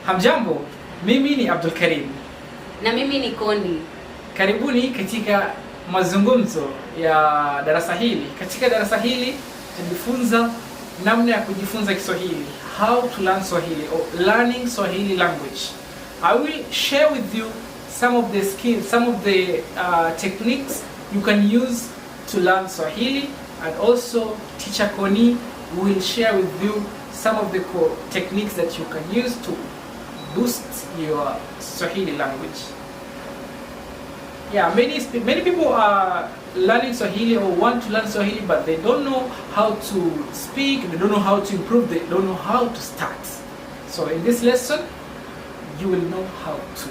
Hamjambo, mimi ni Abdul Karim. Na mimi ni Kondi. Karibuni katika mazungumzo ya darasa hili. Katika darasa hili tunajifunza namna ya kujifunza Kiswahili, how to learn Swahili or learning Swahili language. I will share with you some of the skills, some of the techniques you can use to learn Swahili, and also Teacher Koni will share with you some of the techniques that you can use to boost your Swahili language. Yeah, many people are learning Swahili or want to learn Swahili, but they don't know how to speak, they don't know how to improve, they don't know how to start. So in this lesson, you will know how to.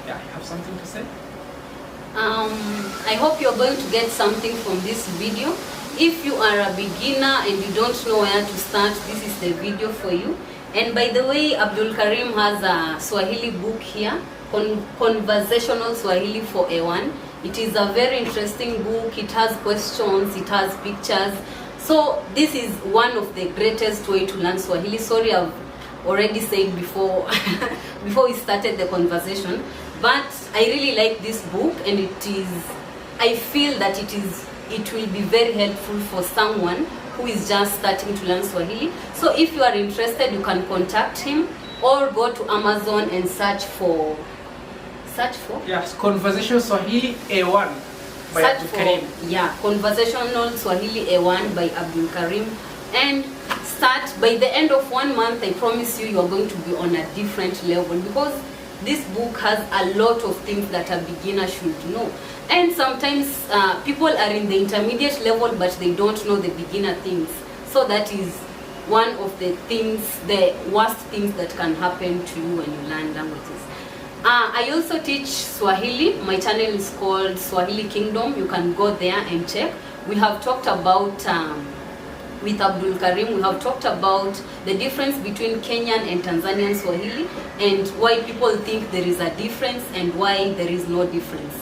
Yeah, you have something to say? I hope you're going to get something from this video. If you are a beginner and you don't know where to start, this is the video for you. And by the way, Abdul Karim has a Swahili book here, Conversational Swahili for A1. It is a very interesting book. It has questions, it has pictures. So this is one of the greatest way to learn Swahili. Sorry, I've already said before before we started the conversation, but I really like this book, and I feel that it will be very helpful for someone who is just starting to learn Swahili. So if you are interested, you can contact him or go to Amazon and search for yes, Conversational Swahili A1 by Abdul Karim. Yeah, Conversational Swahili A1 by Abdul Karim, and start. By the end of 1 month, I promise you are going to be on a different level, because this book has a lot of things that a beginner should know. And sometimes people are in the intermediate level, but they don't know the beginner things. So that is one of the things, the worst things that can happen to you when you learn languages. I also teach Swahili. My channel is called Swahili Kingdom. You can go there and check. We have talked about, with Abdul Karim, we have talked about the difference between Kenyan and Tanzanian Swahili, and why people think there is a difference and why there is no difference.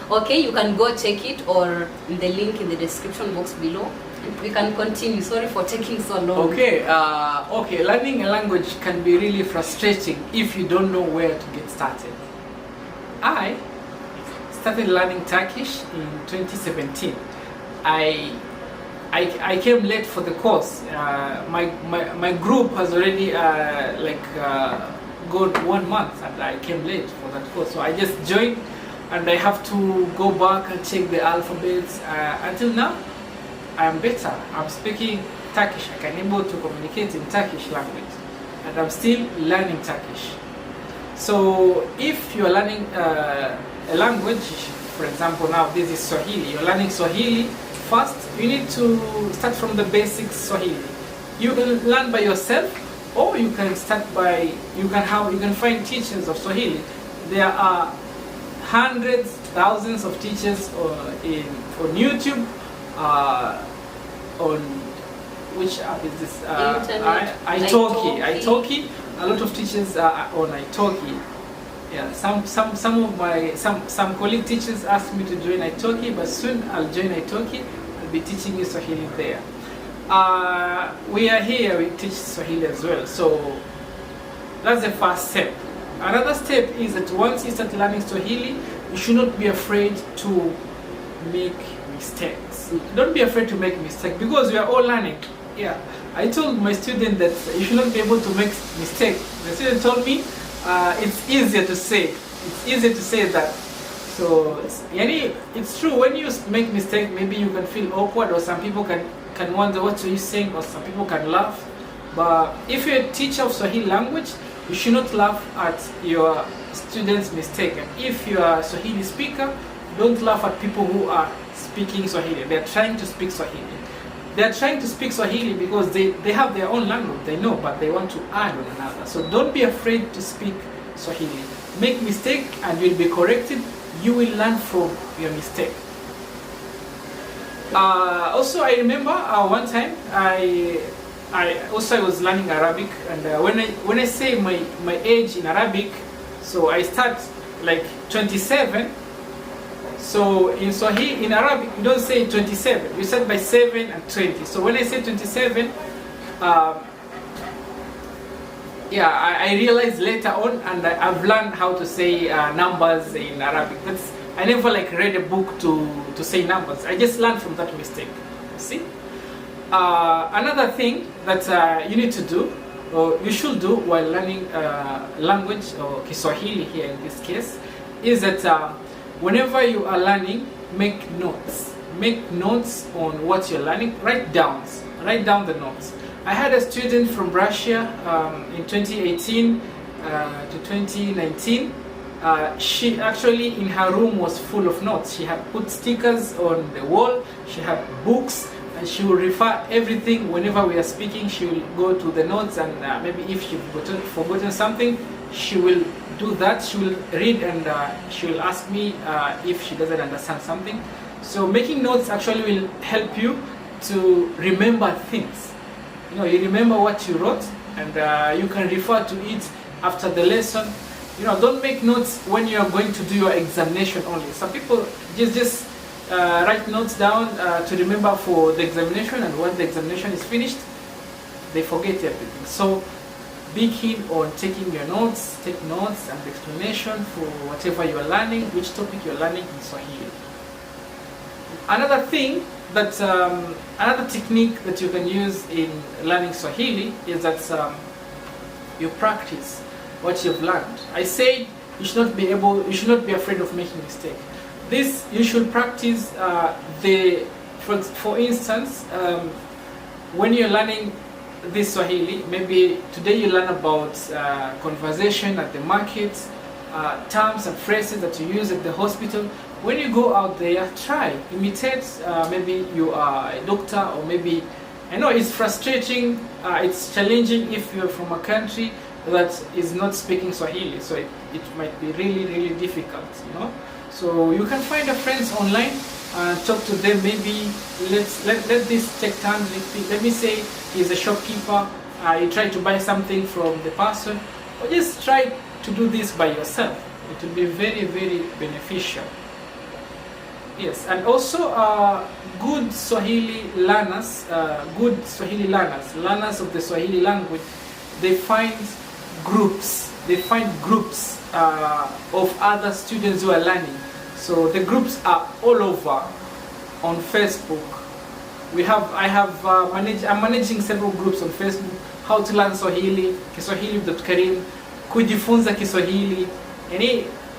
Okay, you can go check it, or in the link in the description box below, and we can continue. Sorry for taking so long. Okay, learning a language can be really frustrating if you don't know where to get started. I started learning Turkish in 2017. I came late for the course. My group has already gone 1 month, and I came late for that course. So I just joined, and I have to go back and check the alphabets. Until now, I am better. I'm speaking Turkish. I can able to communicate in Turkish language, and I'm still learning Turkish. So if you are learning a language, for example, now this is Swahili. You're learning Swahili. First, you need to start from the basics Swahili. You can learn by yourself, or you can start by, you can find teachers of Swahili. There are hundreds, thousands of teachers on YouTube, on which app is this? italki. A lot of teachers are on italki. Yeah, some colleague teachers asked me to join italki, but soon I'll join italki. I'll be teaching you Swahili there. We are here, we teach Swahili as well. So that's the first step. Another step is that once you start learning Swahili, you should not be afraid to make mistakes. Don't be afraid to make mistakes, because we are all learning. Yeah, I told my student that you should not be able to make mistakes. The student told me it's easier to say. It's easier to say that. So it's true, when you make mistake, maybe you can feel awkward, or some people can wonder what are you saying, or some people can laugh. But if you're a teacher of Swahili language, you should not laugh at your students' mistake. And if you are a Swahili speaker, don't laugh at people who are speaking Swahili. They're trying to speak Swahili. They're trying to speak Swahili because they have their own language, they know, but they want to add on another. So don't be afraid to speak Swahili. Make mistake and you'll be corrected. You will learn from your mistake. Also, I remember one time I was learning Arabic, and when I say my age in Arabic, so I start like 27. So in Swahili, in Arabic, you don't say 27. You start by 7 and 20. So when I say 27, yeah, I realized later on, and I've learned how to say numbers in Arabic. I never like read a book to say numbers. I just learned from that mistake. See? Another thing that you need to do, or you should do while learning language, or Kiswahili here in this case, is that whenever you are learning, make notes. Make notes on what you're learning. Write down the notes. I had a student from Russia in 2018 to 2019. She actually, in her room, was full of notes. She had put stickers on the wall, she had books, and she will refer everything. Whenever we are speaking, she will go to the notes, and maybe if she's forgotten something, she will do that. She will read, and she will ask me if she doesn't understand something. So making notes actually will help you to remember things. You know, you remember what you wrote, and you can refer to it after the lesson. You know, don't make notes when you are going to do your examination only. Some people just write notes down to remember for the examination, and when the examination is finished, they forget everything. So be keen on taking your notes, take notes and explanation for whatever you are learning, which topic you are learning in Swahili. Another thing that, another technique that you can use in learning Swahili is that you practice what you've learned. I said you should not be afraid of making mistake. This you should practice for instance, when you're learning this Swahili, maybe today you learn about conversation at the market, terms and phrases that you use at the hospital. When you go out there, try, imitate, maybe you are a doctor, or maybe, I know it's frustrating, it's challenging if you're from a country that is not speaking Swahili, so it might be really difficult, you know. So you can find a friends online and talk to them. Maybe let this take time. Let me say he's a shopkeeper, you try to buy something from the person, or just try to do this by yourself. It will be very beneficial. Yes, and also good Swahili learners, learners of the Swahili language, they find groups of other students who are learning. So the groups are all over on Facebook. I'm managing several groups on Facebook. How to learn Swahili, Kiswahili.karim, kujifunza Kiswahili.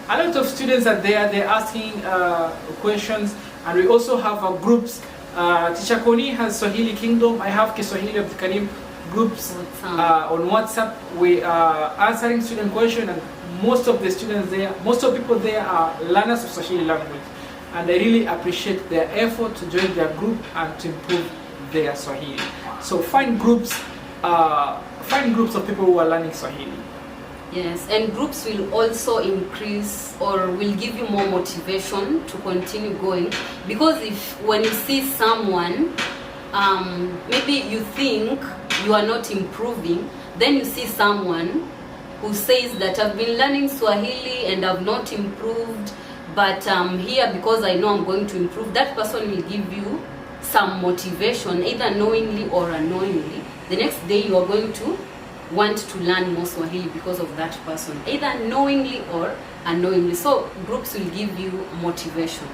A lot of students are there, they're asking questions, and we also have groups. Teacher Koni has Swahili Kingdom, I have Kiswahili.karim groups on WhatsApp. We are answering student questions, and most of people there are learners of Swahili language, and I really appreciate their effort to join their group and to improve their Swahili. So find groups of people who are learning Swahili. Yes, and groups will also increase, or will give you more motivation to continue going, because when you see someone, maybe you think you are not improving, then you see someone who says that I've been learning Swahili and I've not improved, but here, because I know I'm going to improve, that person will give you some motivation, either knowingly or unknowingly. The next day you are going to want to learn more Swahili because of that person, either knowingly or unknowingly. So groups will give you motivation.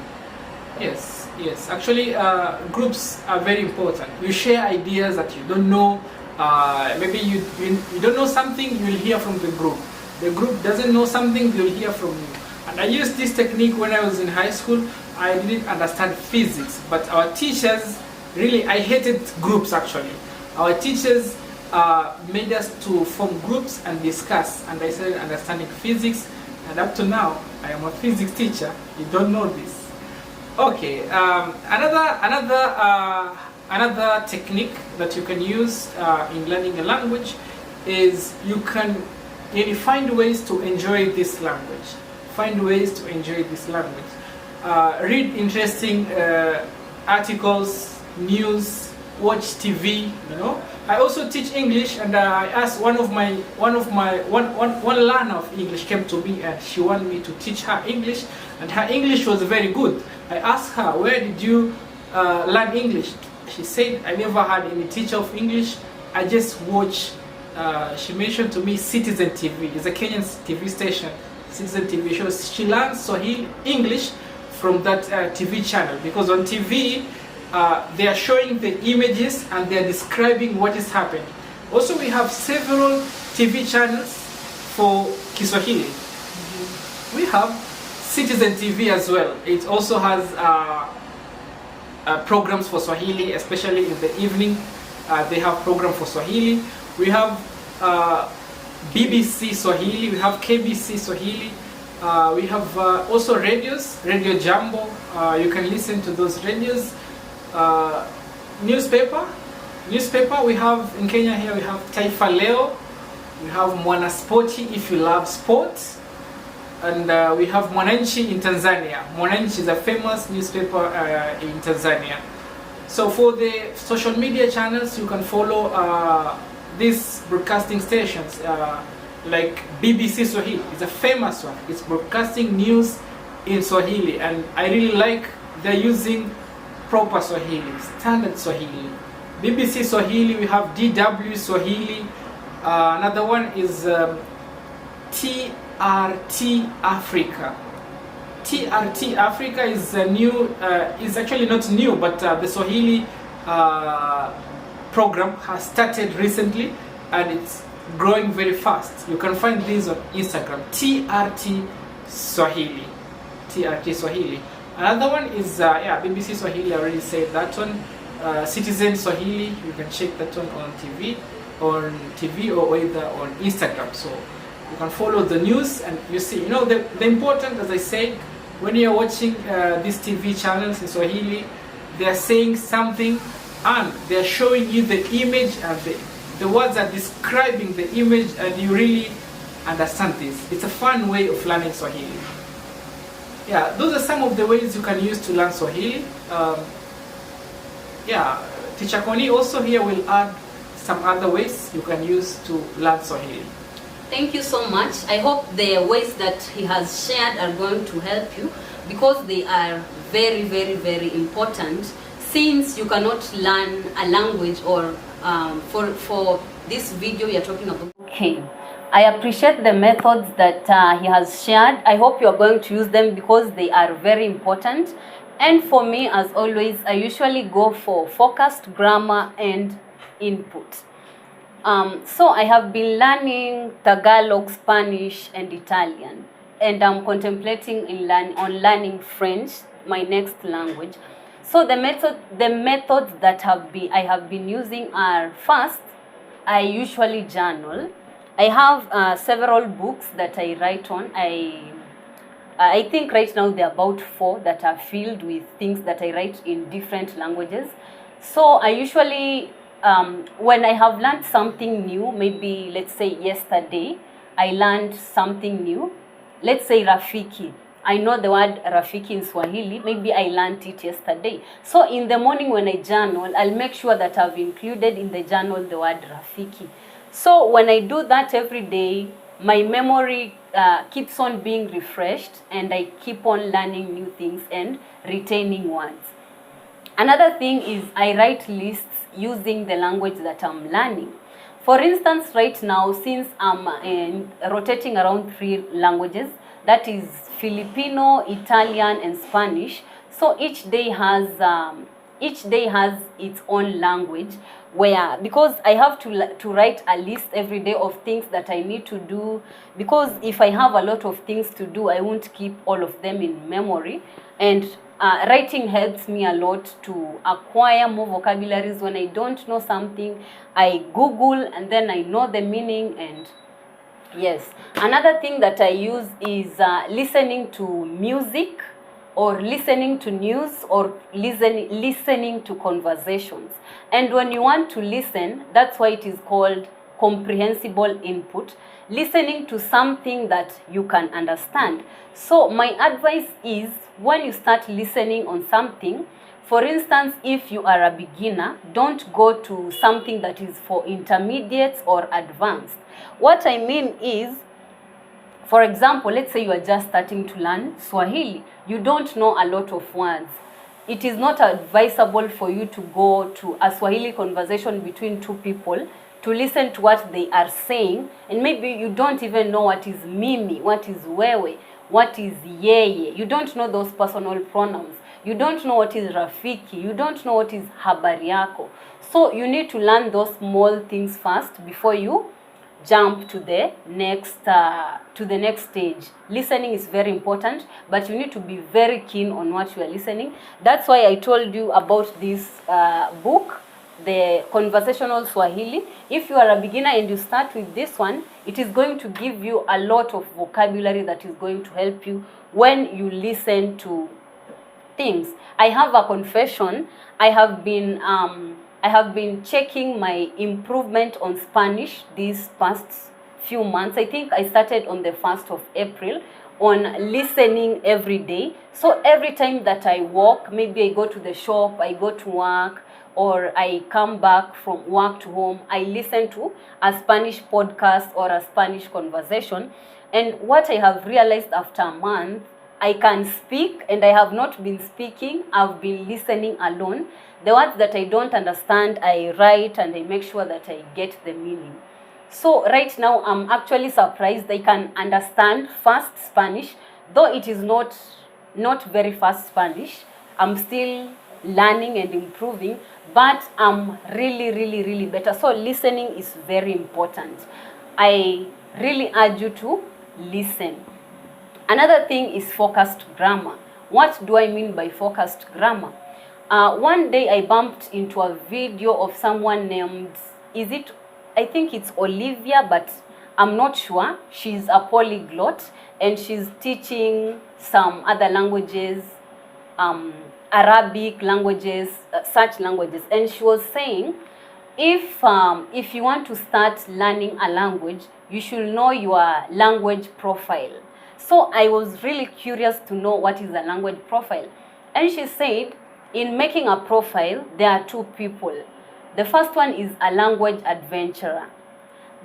Yes. Actually, groups are very important. You share ideas that you don't know. Maybe you don't know something, you will hear from the group. The group doesn't know something, they will hear from you. And I used this technique when I was in high school. I didn't understand physics, but our teachers, really, I hated groups actually. Our teachers made us to form groups and discuss, and I started understanding physics, and up to now I am a physics teacher. You don't know this. Okay, another technique that you can use in learning a language is you can find ways to enjoy this language. Read interesting articles, news, watch TV, you know. I also teach English, and I asked one learner of English came to me, and she wanted me to teach her English, and her English was very good. I asked her, where did you learn English? She said, I never had any teacher of English. I just watch she mentioned to me Citizen TV. It's a Kenyan TV station, Citizen TV show. She learns Swahili English from that TV channel, because on TV they are showing the images and they are describing what is happening. Also, we have several TV channels for Kiswahili. We have Citizen TV as well. It also has programs for Swahili, especially in the evening. They have program for Swahili. We have BBC Swahili. We have KBC Swahili. We have also radios, Radio Jambo. You can listen to those radios. Newspaper. We have in Kenya here. We have Taifa Leo. We have Mwanaspoti if you love sports. And we have Mwananchi in Tanzania. Mwananchi is a famous newspaper in Tanzania. So for the social media channels, you can follow these broadcasting stations like BBC Swahili. It's a famous one. It's broadcasting news in Swahili, and I really like they're using proper Swahili, standard Swahili. BBC Swahili, we have DW Swahili. Another one is TRT Africa. TRT Africa is a new, is actually not new, but the Swahili program has started recently and it's growing very fast. You can find these on Instagram, TRT Swahili. TRT Swahili. Another one is BBC Swahili. I already said that one. Citizen Swahili. You can check that one on TV or either on Instagram. So you can follow the news and you see. You know, the important, as I said, when you're watching these TV channels in Swahili, they are saying something and they are showing you the image, and the words are describing the image, and you really understand this. It's a fun way of learning Swahili. Yeah, those are some of the ways you can use to learn Swahili. Teacher Koni also here will add some other ways you can use to learn Swahili. Thank you so much. I hope the ways that he has shared are going to help you, because they are very, very, very important, since you cannot learn a language or for this video you're talking about. Okay. I appreciate the methods that he has shared. I hope you're going to use them because they are very important. And for me, as always, I usually go for focused grammar and input. So I have been learning Tagalog, Spanish, and Italian. And I'm contemplating on learning French, my next language. So the methods that I have been using are: first, I usually journal. I have several books that I write on. I think right now there are about 4 that are filled with things that I write in different languages. So I usually, when I have learned something new, maybe let's say yesterday, I learned something new. Let's say Rafiki. I know the word Rafiki in Swahili. Maybe I learned it yesterday. So in the morning when I journal, I'll make sure that I've included in the journal the word Rafiki. So when I do that every day, my memory keeps on being refreshed, and I keep on learning new things and retaining words. Another thing is I write lists using the language that I'm learning. For instance, right now, since I'm rotating around 3 languages, that is Filipino, Italian, and Spanish. So each day has its own language, where, because I have to write a list every day of things that I need to do, because if I have a lot of things to do, I won't keep all of them in memory. And writing helps me a lot to acquire more vocabularies. When I don't know something, I Google and then I know the meaning. And yes, another thing that I use is listening to music, or listening to news, or listening to conversations. And when you want to listen, that's why it is called comprehensible input, listening to something that you can understand. So my advice is, when you start listening on something, for instance, if you are a beginner, don't go to something that is for intermediates or advanced. What I mean is, for example, let's say you are just starting to learn Swahili. You don't know a lot of words. It is not advisable for you to go to a Swahili conversation between 2 people to listen to what they are saying, and maybe you don't even know what is mimi, what is wewe, what is yeye. You don't know those personal pronouns. You don't know what is rafiki. You don't know what is habari yako. So you need to learn those small things first before you jump to the next stage. Listening is very important, but you need to be very keen on what you are listening. That's why I told you about this book, the Conversational Swahili. If you are a beginner and you start with this one, it is going to give you a lot of vocabulary that is going to help you when you listen to things. I have a confession. I have been checking my improvement on Spanish these past few months. I think I started on the 1st of April on listening every day. So every time that I walk, maybe I go to the shop, I go to work, or I come back from work to home, I listen to a Spanish podcast or a Spanish conversation. And what I have realized after a month, I can speak, and I have not been speaking, I've been listening alone. The words that I don't understand, I write and I make sure that I get the meaning. So right now, I'm actually surprised I can understand fast Spanish, though it is not very fast Spanish. I'm still learning and improving, but I'm really better. So listening is very important. I really urge you to listen. Another thing is focused grammar. What do I mean by focused grammar? One day I bumped into a video of someone named, I think it's Olivia, but I'm not sure. She's a polyglot and she's teaching some other languages, Arabic languages, such languages. And she was saying, if you want to start learning a language, you should know your language profile. So I was really curious to know what is a language profile. And she said, in making a profile, there are two people. The first one is a language adventurer.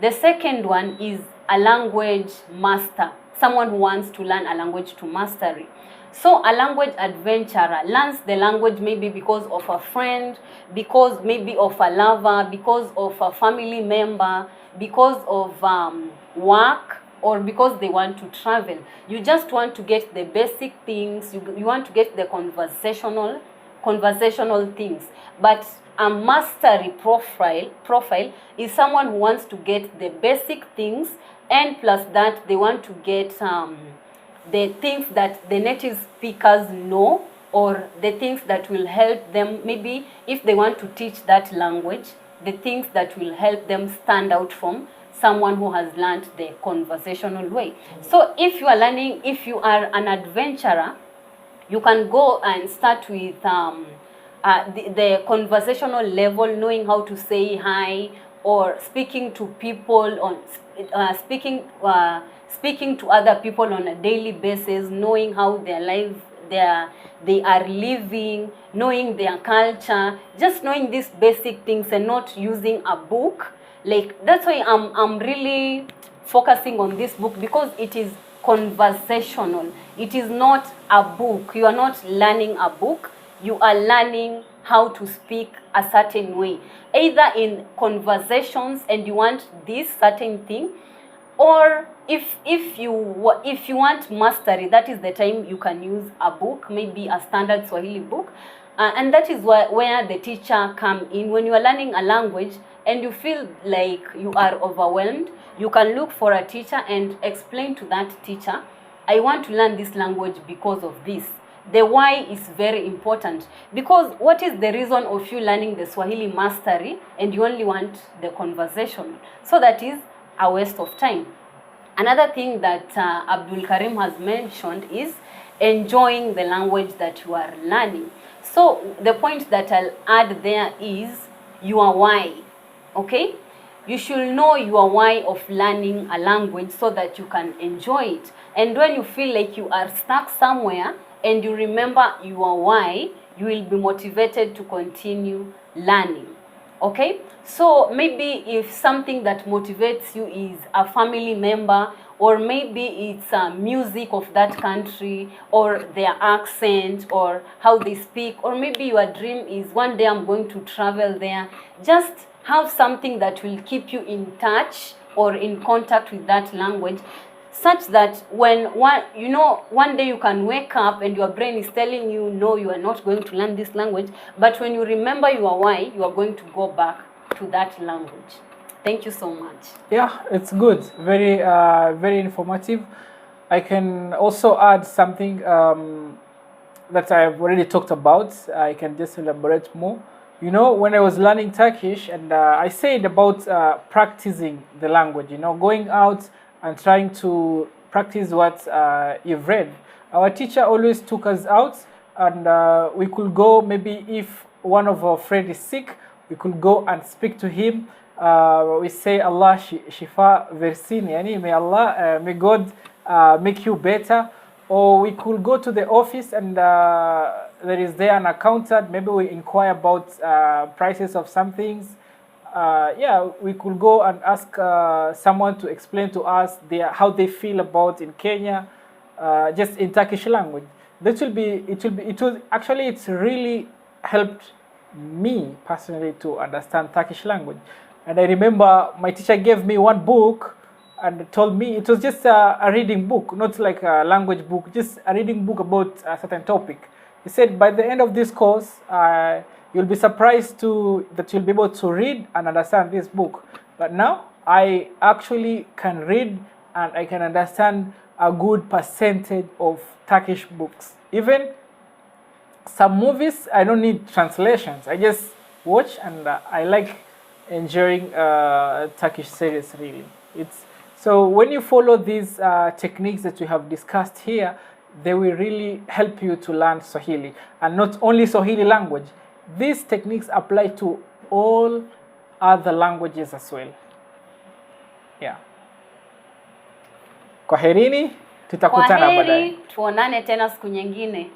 The second one is a language master, someone who wants to learn a language to mastery. So a language adventurer learns the language maybe because of a friend, because maybe of a lover, because of a family member, because of work, or because they want to travel. You just want to get the basic things, you want to get the conversational things. But a mastery profile is someone who wants to get the basic things, and plus that they want to get the things that the native speakers know, or the things that will help them, maybe if they want to teach that language, the things that will help them stand out from someone who has learned the conversational way. So if you are an adventurer, you can go and start with the conversational level, knowing how to say hi, or speaking to people on speaking to other people on a daily basis, knowing how they are living, knowing their culture, just knowing these basic things and not using a book. Like, that's why I'm really focusing on this book, because it is conversational. It is not a book. You are not learning a book. You are learning how to speak a certain way, either in conversations and you want this certain thing, or if you want mastery, that is the time you can use a book, maybe a standard Swahili book, and that is where the teacher come in. When you are learning a language and you feel like you are overwhelmed, you can look for a teacher and explain to that teacher, I want to learn this language because of this. The why is very important, because what is the reason of you learning the Swahili mastery and you only want the conversation? So that is a waste of time. Another thing that Abdul Karim has mentioned is enjoying the language that you are learning. So the point that I'll add there is your why. Okay? You should know your why of learning a language so that you can enjoy it. And when you feel like you are stuck somewhere and you remember your why, you will be motivated to continue learning. Okay? So maybe if something that motivates you is a family member, or maybe it's music of that country, or their accent, or how they speak, or maybe your dream is one day I'm going to travel there, just have something that will keep you in touch or in contact with that language, such that when one day you can wake up and your brain is telling you, no, you are not going to learn this language, but when you remember your why, you are going to go back to that language. Thank you so much. Yeah, it's good. Very, very informative. I can also add something that I've already talked about. I can just elaborate more. You know, when I was learning Turkish, and I said about practicing the language, you know, going out and trying to practice what you've read. Our teacher always took us out, and we could go, maybe if one of our friends is sick, we could go and speak to him. We say, Allah shifa versini, yani may Allah, may God make you better. Or we could go to the office, and there is there an accountant. Maybe we inquire about prices of some things. Yeah, we could go and ask someone to explain to us how they feel about in Kenya, just in Turkish language. It's really helped me personally to understand Turkish language. And I remember my teacher gave me one book and told me it was just a reading book, not like a language book, just a reading book about a certain topic. He said, by the end of this course, you'll be surprised that you'll be able to read and understand this book. But now I actually can read and I can understand a good percentage of Turkish books. Even some movies, I don't need translations. I just watch, and I like enjoying Turkish series, really. So when you follow these techniques that we have discussed here, they will really help you to learn Swahili. And not only Swahili language, these techniques apply to all other languages as well. Yeah. Kwaherini, tutakutana baadaye. Kwaheri, tuonane tena siku nyingine.